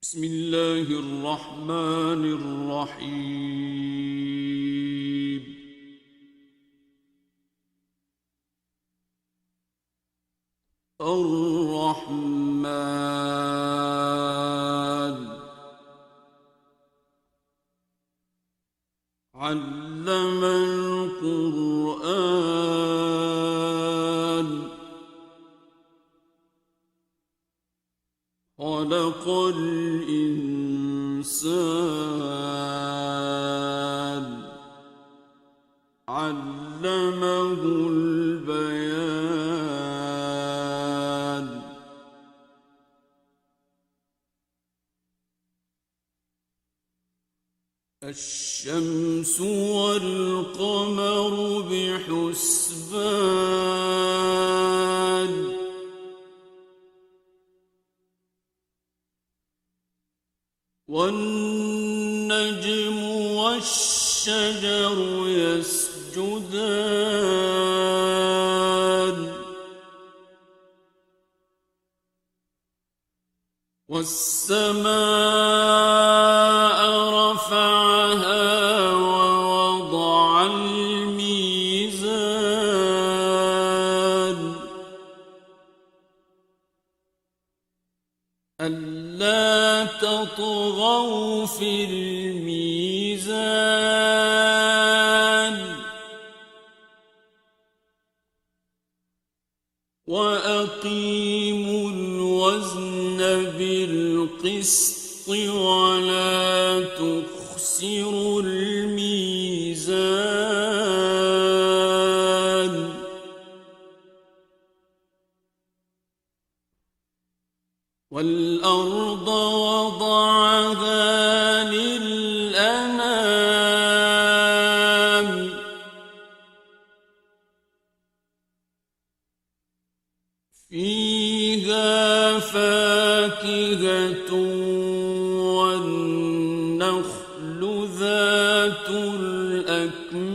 بسم الله الرحمن الرحيم. الرحمن علم القرآن خلق الإنسان علمه البيان. الشمس والقمر بحسبان والنجم والشجر يسجدان والسماء رفعها ووضع الميزان ألا تطغوا في الميزان وأقيموا الوزن بالقسط ولا تخسروا الميزان والأرض وضعها للأنام فيها فاكهة والنخل ذات الأكمام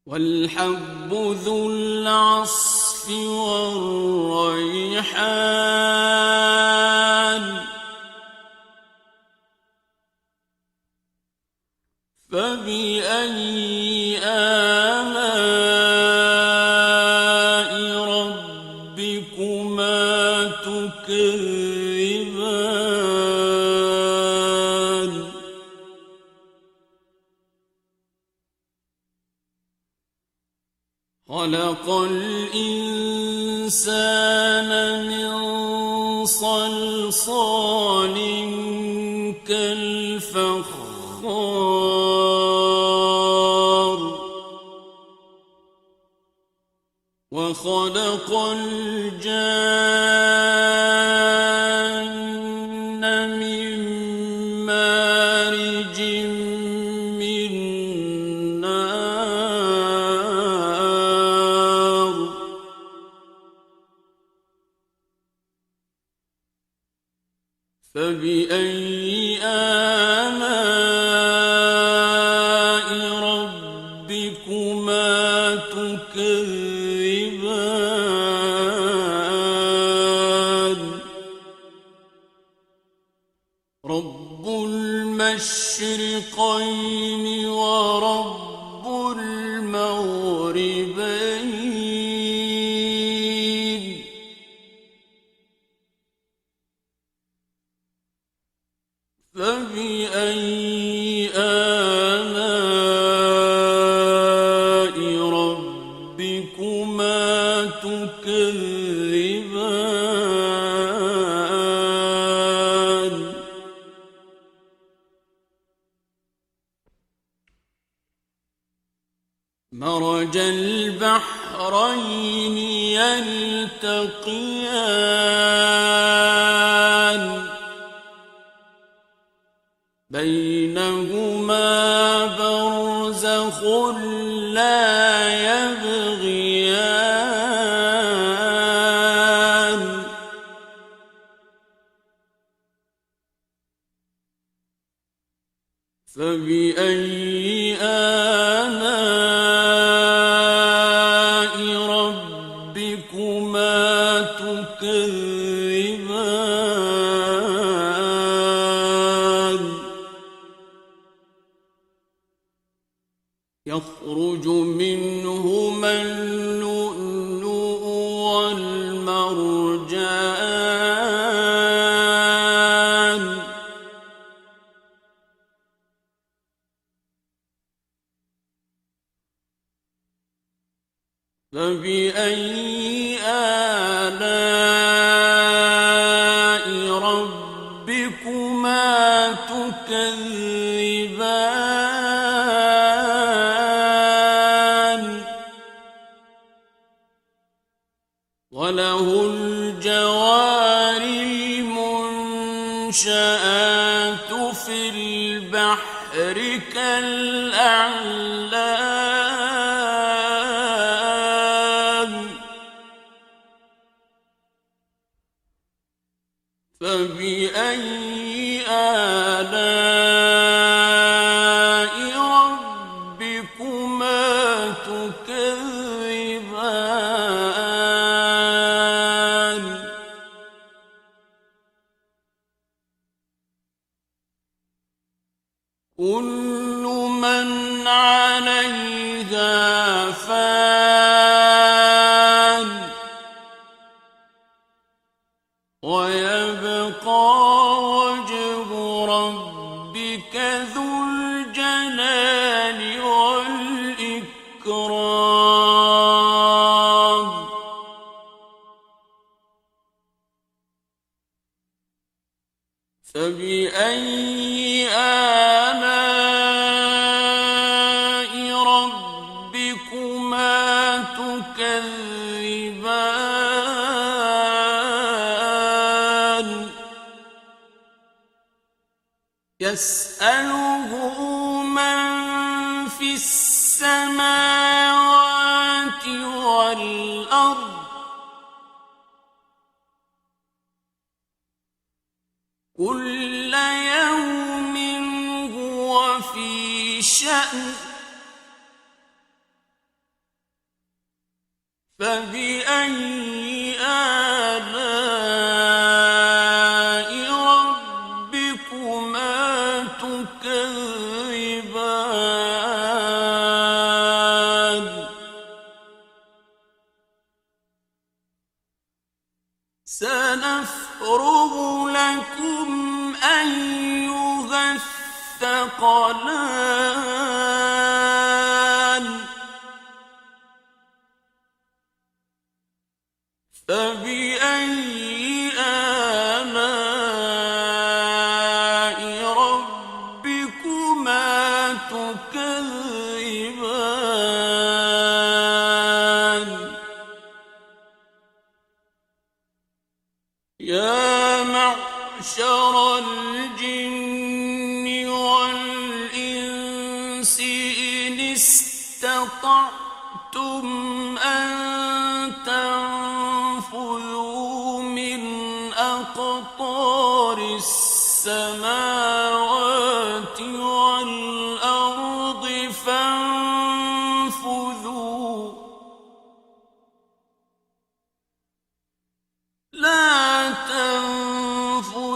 والحب ذو العصف والريحان فبأي آلاء ربكما تكذبان خلق الإنسان من صلصال كالفخار وخلق الجان من مارج من نار فبأي آلاء ربكما تكذبان رب المشرقين ورب المغربين فبأي آلاء ربكما تكذبان مرج البحرين يلتقيان بينهما برزخ لا يبغيان فبأي آلاء يخرج منهما اللؤلؤ والمرجان فبأي آلاء ربكما تكذبان وله الجوار المنشآت في البحر كالأعلام فبأي آلاء ربكما تكذبان كل من عليها فان ويبقى وجه ربك ذو الجلال والإكرام فبأي آلاء ربكما تكذبان يسأله من في السماوات والأرض كل يوم هو في شأن فبأي آلاء ربكما تكذبان سنفرغ لكم أيها الثقلان فبأي آلاء ربكما تكذبان يا معشر الجن والإنس إن استطعتم أن تنفذوا من أقطار السماوات والأرض فانفذوا لا تنفذون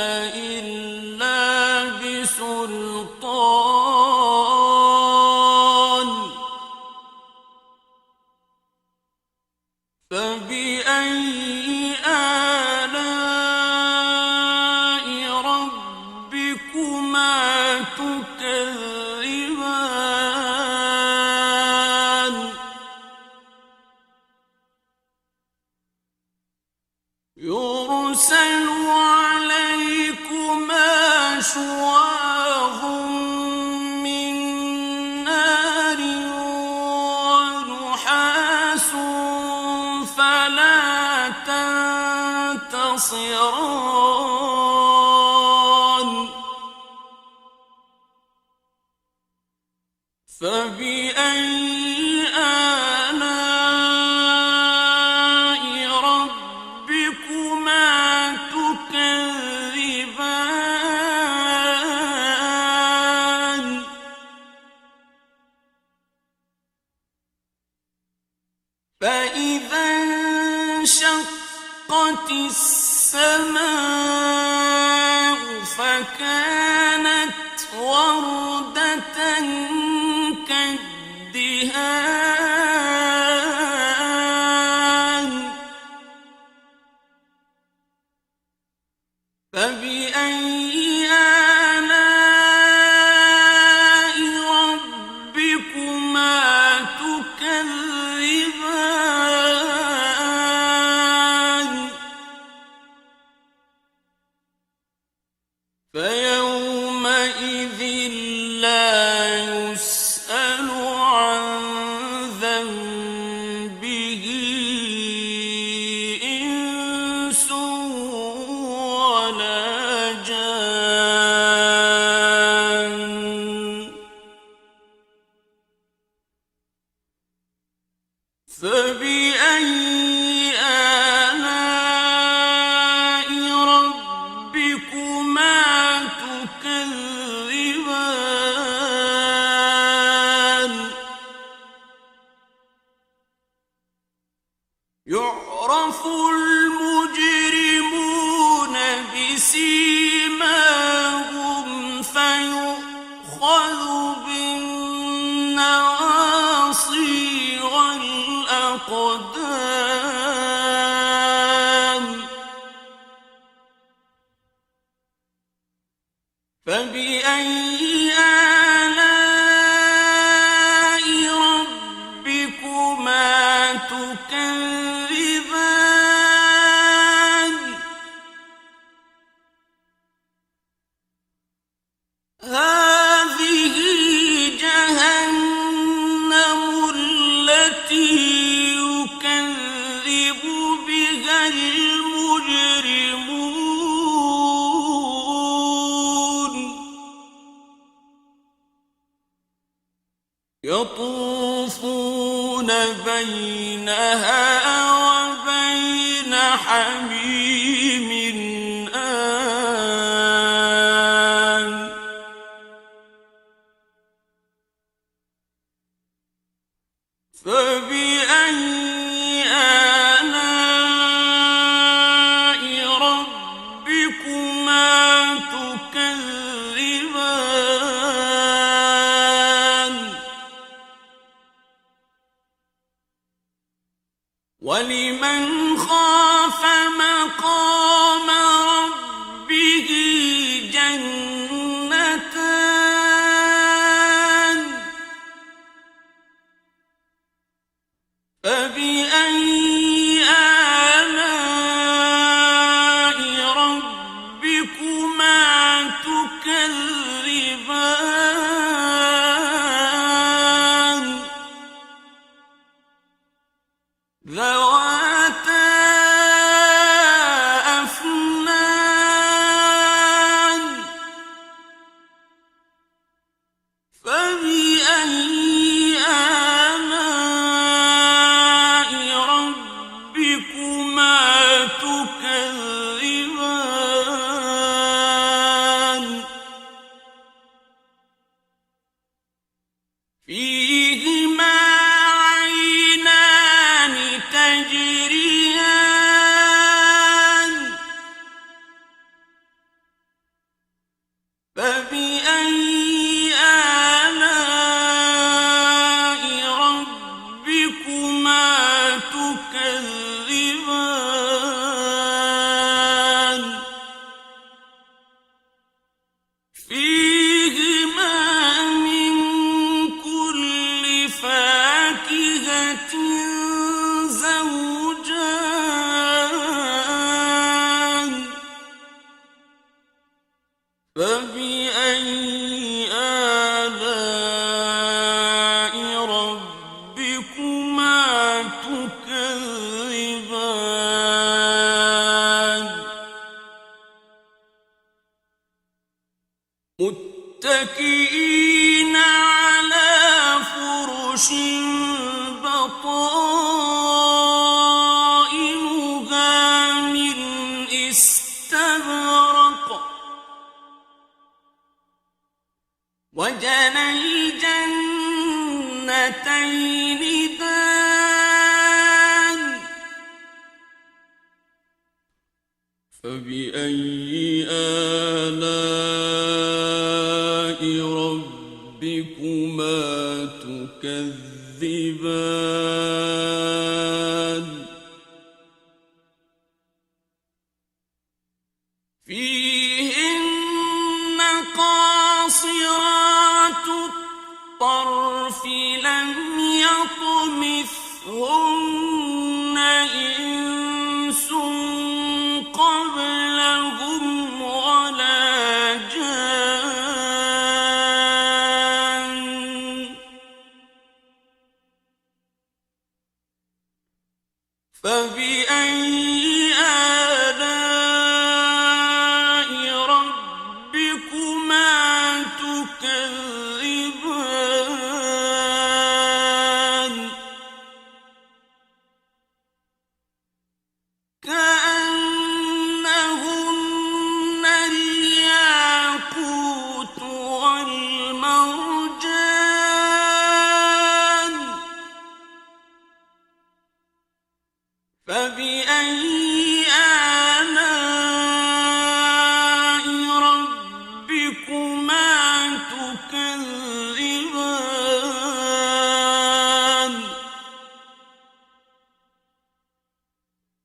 إلا بسلطان فبأي آلاء ربكما تكذبان يرسل عليكما شواظ من نار ونحاس فلا تنتصران فبأي آلاء ربكما تكذبان فإذا انشقت السماء فكانت وردة كالدهان الدهان فبأي آلاء ربكما تكذبان فيومئذ لا يسأل عن ذنبه إنس ولا جان فبأي آلاء ربكما تكذبان يعرف المجرمون بسيماهم فيؤخذ بالنواصي والأقدام فبأي آلاء ربكما تكذبان هذه جهنم التي يكذب بها المجرمون يطوفون بينها وبين حميم آن فبأي آلاء ربكما تكذبان ولمن خاف مقام ربه جنتان فبأي آلاء ربكما تكذبان ذواتا أفنان فبأي آلاء ربكما تكذبان فيهما عينان تجريان فبأي آلاء ربكما تكذبان فيهما من كل فاكهة زوجان فبأي آلاء ربكما تكذبان متكئين على فرش بطائنها من استبرق وجنى الجنتين دان فبأي آلاء ربكما تكذبان تكذبان فيهن قاصرات الطرف لم يطمثهن إنس قبلهم ولا جان فبأي آلاء ربكما تكذبان كأنهن الياقوت والمرجان فبأي آلاء ربكما تكذبان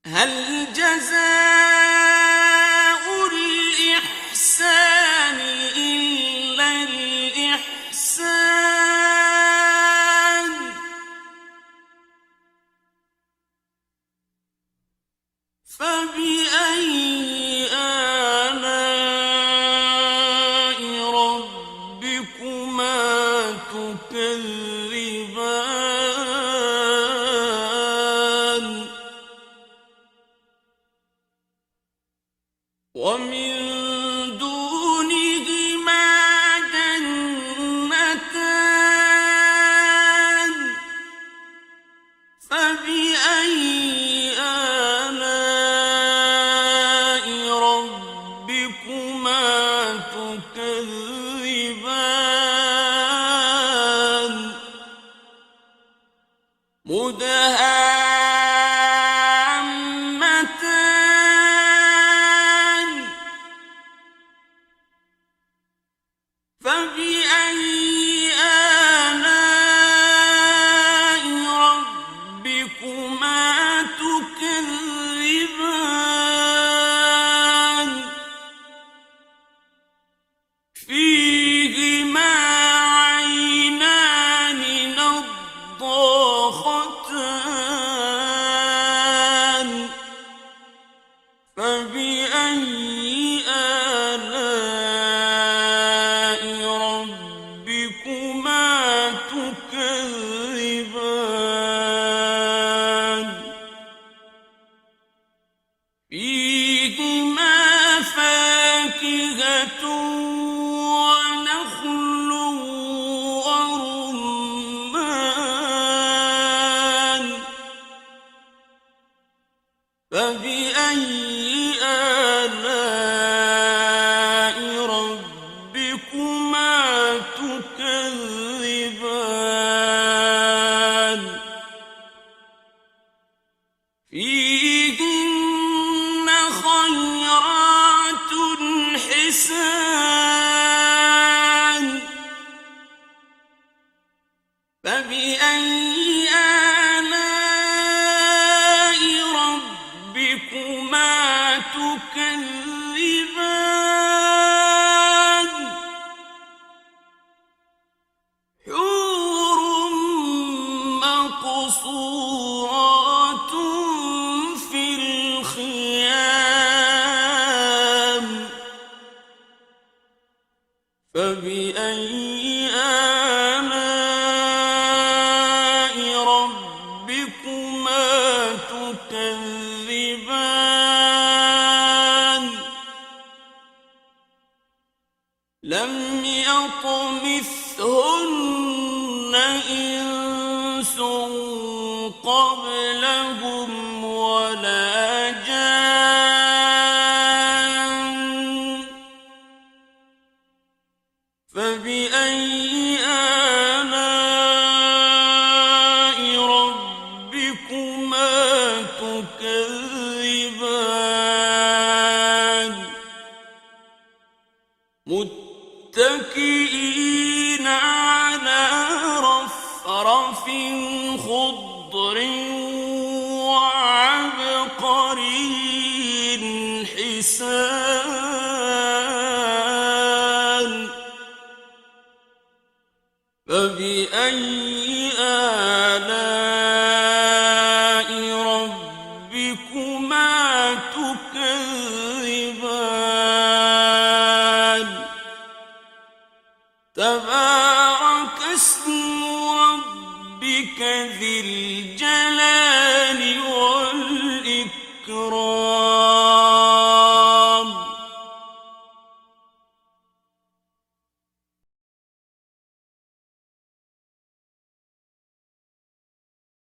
هل جزاء الإحسان إلا الإحسان فبأي آلاء ربكما تكذبان ومن دونهما جنتان فبأي آلاء ربكما تكذبان مدهامتان فبأي آلاء ربكما تكذبان فيهما عينان نضاختان فبأي آلاء ربكما تكذبان فيهما فاكهة ونخل ورمان فبأي آلاء ربكما تكذبان فيهن خيرات حسان فبأي آلاء ربكما تكذبان حور مقصورات في الخيام فبأي آلاء ربكما تكذبان لم يطمثهن إنس قبلهم ولا جان فبأي آلاء ربكما تكذبان متكئين على رفرف خضر وعبقري حسان فبأي آلاء ربكما تكذبان تبارك اسم ربك ذي الجلال والإكرام